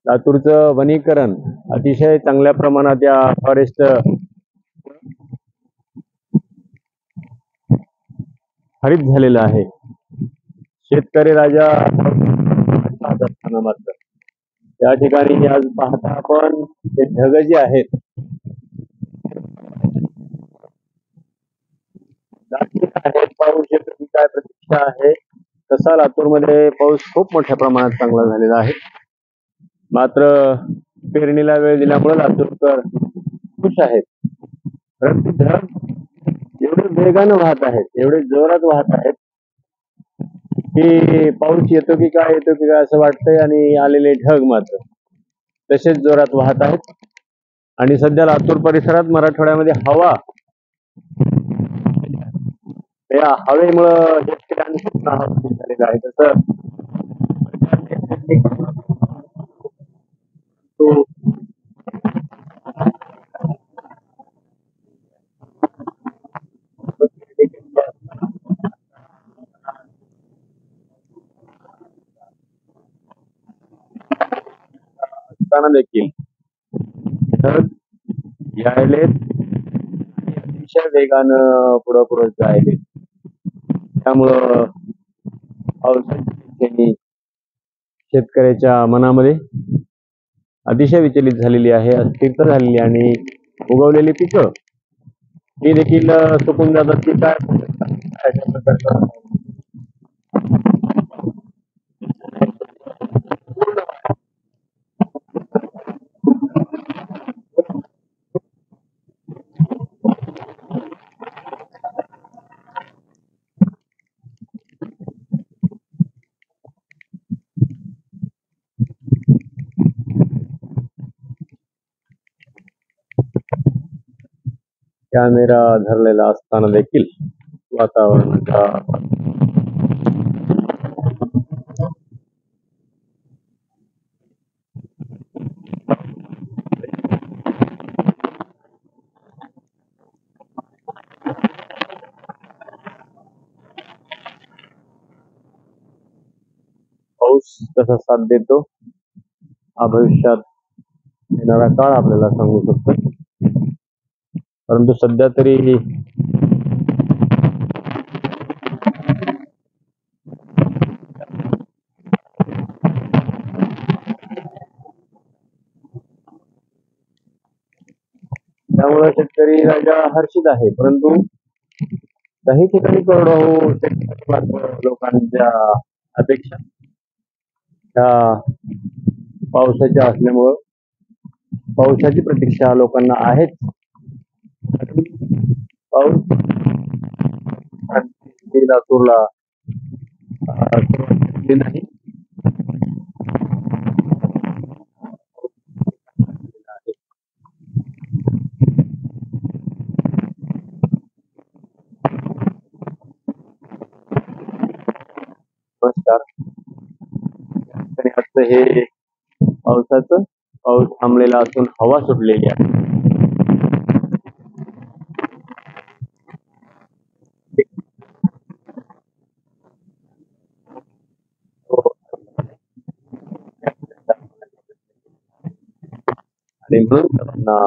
लातूरचं वनीकरण अतिशय चांगल्या प्रमाणात या फॉरेस्ट हरित झालेलं आहे. शेतकरी राजा पाहत असताना मात्र या ठिकाणी आज पाहता आपण ते ढग जे आहेत पाऊस येतो की काय प्रतीक्षा आहे. तसा लातूरमध्ये पाऊस खूप मोठ्या प्रमाणात चांगला झालेला आहे. मात्र पेरणीला वेळ दिल्यामुळे लातूरकर खुश आहेत. परंतु ढग एवढे वेगानं वाहत आहेत, एवढे जोरात वाहत आहेत की पाऊस येतो की काय असं वाटतंय. आणि आलेले ढग मात्र तसेच जोरात वाहत आहेत. आणि सध्या लातूर परिसरात मराठवाड्यामध्ये हवा, या हवेमुळं शेतकऱ्यांना झालेलं आहे. तसं असताना देखील ढग यायलेत आणि अतिशय वेगानं पुढं जायले. त्यामुळं पावसाची शेतकऱ्याच्या मनामध्ये अतिशय विचलित झालेली आहे, अस्थिरता झालेली. आणि उगवलेली पिकं ही देखील सुकून जातात की काय अशा प्रकारचा कॅमेरा धरलेला असताना देखील वातावरणाचा पाऊस कसा साथ देतो हा भविष्यात येणारा काळ आपल्याला सांगू शकतो. परंतु सध्या तरी त्यामुळे शेतकरी राजा हर्षित आहे. परंतु काही ठिकाणी करोडो लोकांच्या अपेक्षा त्या पावसाच्या असल्यामुळं पावसाची प्रतीक्षा लोकांना आहेच. पाऊस लातूरला नाही. नमस्कार. आणि आजचं हे पाऊस थांबलेला असून हवा सुटलेली आहे. आणि म्हणून सर्वांना